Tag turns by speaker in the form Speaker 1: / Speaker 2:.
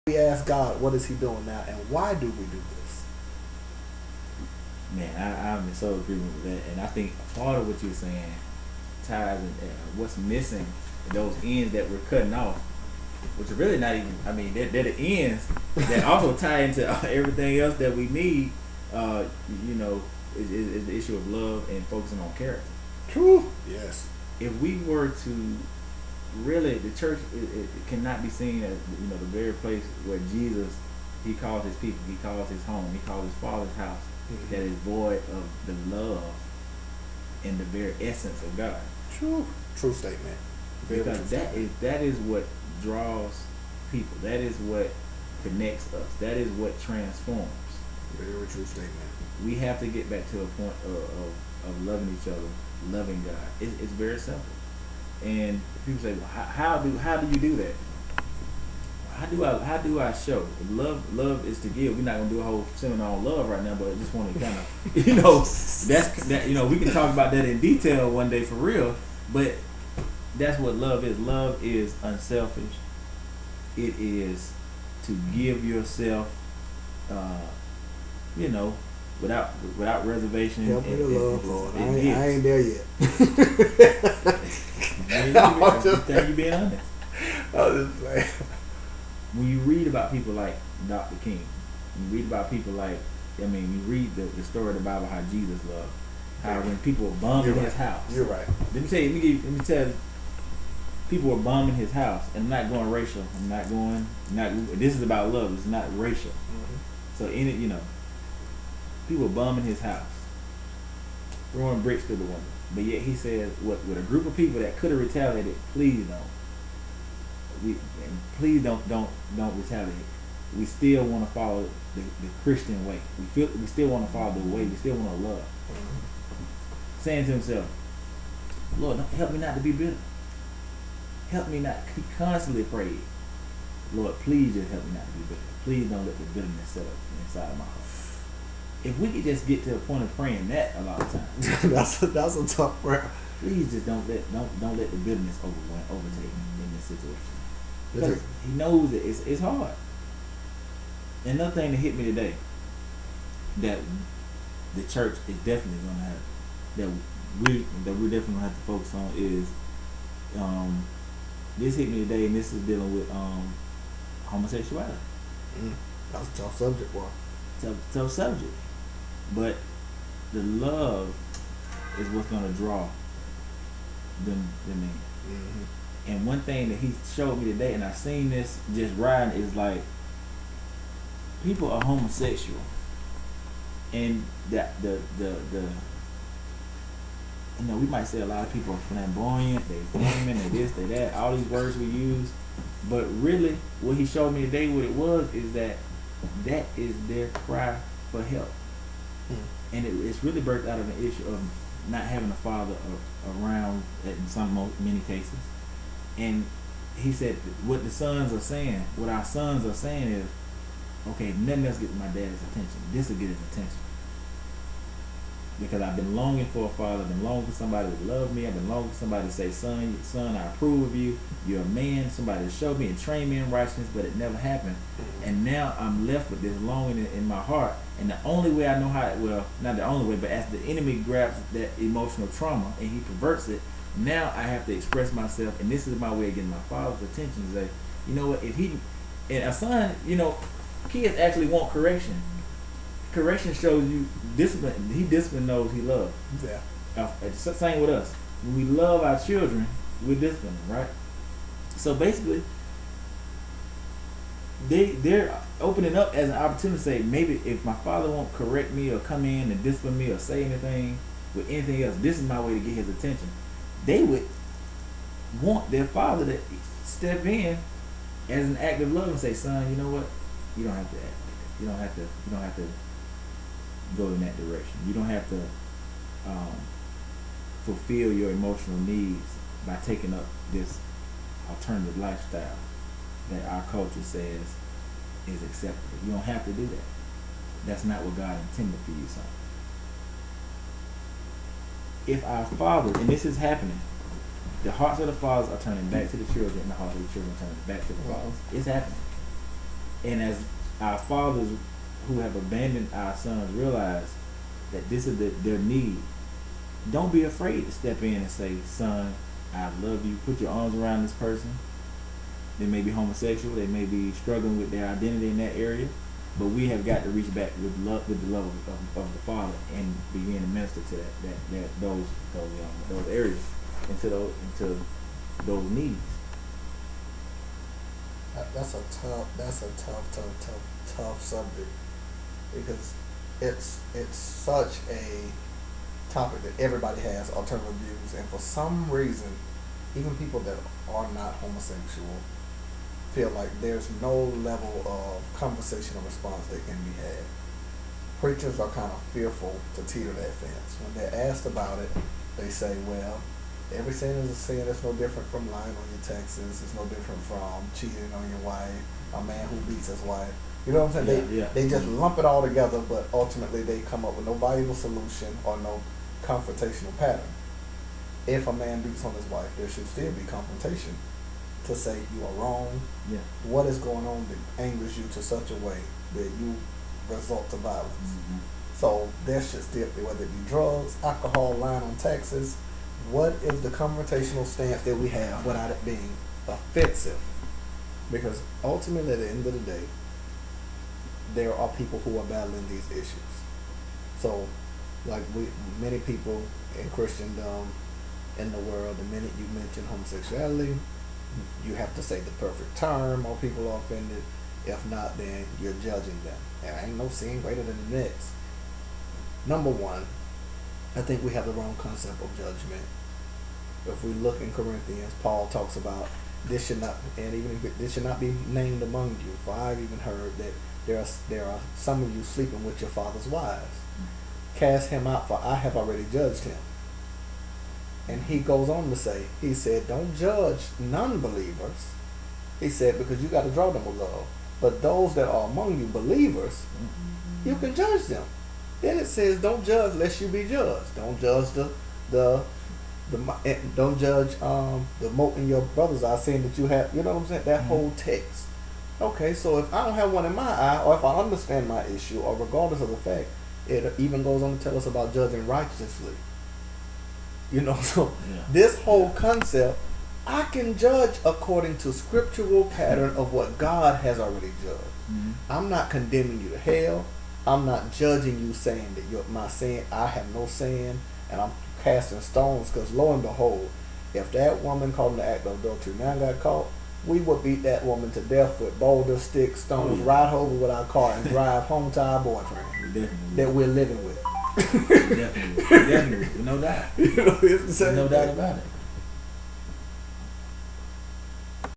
Speaker 1: We ask God, what is He doing now, and why do we do this?
Speaker 2: Man, I'm in so agreement with that, and I think part of what you're saying ties in what's missing, those ends that we're cutting off, which are really not even. I mean, they're the ends that also tie into everything else that we need. Is the issue of love and focusing on character.
Speaker 1: True. Yes.
Speaker 2: If we were to really, the church it cannot be seen as the very place where Jesus, He calls His people, He calls His home, He calls His Father's house, that is void of the love and the very essence of God.
Speaker 1: True statement. Very
Speaker 2: because that is what draws people. That is what connects us. That is what transforms.
Speaker 1: Very true statement.
Speaker 2: We have to get back to a point of loving each other, loving God. It's very simple. And people say, well, how do you do that? How do I show love is to give? We're not gonna do a whole seminar on love right now, but I just want to kind of we can talk about that in detail one day for real. But that's what love is. Love is unselfish. It is to give yourself, without reservation.
Speaker 1: Help me to love, Lord. I ain't there yet.
Speaker 2: You being honest.
Speaker 1: I was just like,
Speaker 2: when you read about people like Dr. King, you read about people like, you read the story of the Bible, how Jesus loved, how when people were bombing his house.
Speaker 1: You're right.
Speaker 2: Let me tell you, people were bombing his house, and I'm not going racial. This is about love. It's not racial. Mm-hmm. So in it, people were bombing his house, throwing bricks through the window. But yet he said, with a group of people that could have retaliated, please don't retaliate. We still want to follow the Christian way. We still want to follow the way. We still want to love. Mm-hmm. Saying to himself, Lord, help me not to be bitter. Help me not. He constantly prayed, Lord, please just help me not to be bitter. Please don't let the bitterness set up inside of my heart. If we could just get to a point of praying that a lot of times,
Speaker 1: that's a tough prayer.
Speaker 2: Please just don't let the bitterness overtake in this situation. Because He knows that it's hard. Another thing that hit me today, that the church is definitely going to have, that we're definitely going to have to focus on is, this hit me today, and this is dealing with homosexuality.
Speaker 1: That's a tough subject, boy.
Speaker 2: Tough subject. But the love is what's going to draw them in. Mm-hmm. And one thing that he showed me today, and I seen this just riding, is like, people are homosexual, and that the we might say a lot of people are flamboyant, they flaming, they this, they that, all these words we use, but really what he showed me today, what it was, is that is their cry for help. And it's really birthed out of an issue of not having a father around in many cases. And he said what the sons are saying, what our sons are saying is, okay, nothing else gets my dad's attention, this will get his attention. Because I've been longing for a father, I've been longing for somebody to love me, I've been longing for somebody to say, son, I approve of you, you're a man, somebody to show me and train me in righteousness, but it never happened. And now I'm left with this longing in my heart, and the only way I know how, not the only way, but as the enemy grabs that emotional trauma and he perverts it, now I have to express myself, and this is my way of getting my father's attention, to say, you know what, if he, and a son, kids actually want correction. Correction shows you discipline. He discipline knows he loves. Yeah. Same with us. When we love our children, we're disciplining, right? So basically, they're opening up as an opportunity to say, maybe if my father won't correct me or come in and discipline me or say anything with anything else, this is my way to get his attention. They would want their father to step in as an act of love and say, son, you know what? You don't have to act like that. You don't have to go in that direction. You don't have to fulfill your emotional needs by taking up this alternative lifestyle that our culture says is acceptable. You don't have to do that. That's not what God intended for you, son. If our father, and this is happening, the hearts of the fathers are turning back to the children, and the hearts of the children are turning back to the fathers. It's happening. And as our fathers who have abandoned our sons realize that this is their need, don't be afraid to step in and say, son, I love you. Put your arms around this person. They may be homosexual. They may be struggling with their identity in that area. But we have got to reach back with love, with the love of the Father, and begin to minister to those areas, into those needs.
Speaker 1: That's a tough subject, because it's such a topic that everybody has alternative views, and for some reason, even people that are not homosexual feel like there's no level of conversational response that can be had. Preachers are kind of fearful to teeter that fence. When they're asked about it, they say, well, every sin is a sin. It's no different from lying on your taxes. It's no different from cheating on your wife, a man who beats his wife. You know what I'm saying? They just lump it all together, but ultimately they come up with no valuable solution or no confrontational pattern. If a man beats on his wife, there should still be confrontation to say you are wrong.
Speaker 2: Yeah.
Speaker 1: What is going on that angers you to such a way that you resort to violence?
Speaker 2: Mm-hmm.
Speaker 1: So there should still be, whether it be drugs, alcohol, lying on taxes, what is the confrontational stance that we have without it being offensive? Because ultimately, at the end of the day, there are people who are battling these issues. So, like many people in Christendom, in the world, the minute you mention homosexuality, you have to say the perfect term or people are offended. If not, then you're judging them. There ain't no sin greater than the next. Number one, I think we have the wrong concept of judgment. If we look in Corinthians, Paul talks about this should not, and even if this should not be named among you. For I've even heard that there are some of you sleeping with your father's wives. Cast him out, for I have already judged him. And he goes on to say, he said, don't judge non-believers. He said, because you got to draw them with love. But those that are among you believers, you can judge them. Then it says, don't judge lest you be judged. Don't judge don't judge the mote in your brother's eye, saying that you have, you know what I'm saying? That whole text. Okay, so if I don't have one in my eye, or if I understand my issue, or regardless of the fact, it even goes on to tell us about judging righteously. You know, so this whole concept, I can judge according to scriptural pattern of what God has already judged. Mm-hmm. I'm not condemning you to hell. I'm not judging you saying that you're my sin. I have no sin, and I'm casting stones, because lo and behold, if that woman caught in the act of adultery now got caught, we would beat that woman to death with boulders, sticks, stones, ride over with our car and drive home to our boyfriend that we're living with.
Speaker 2: Definitely, no doubt.
Speaker 1: You know, it's the same
Speaker 2: no doubt about it.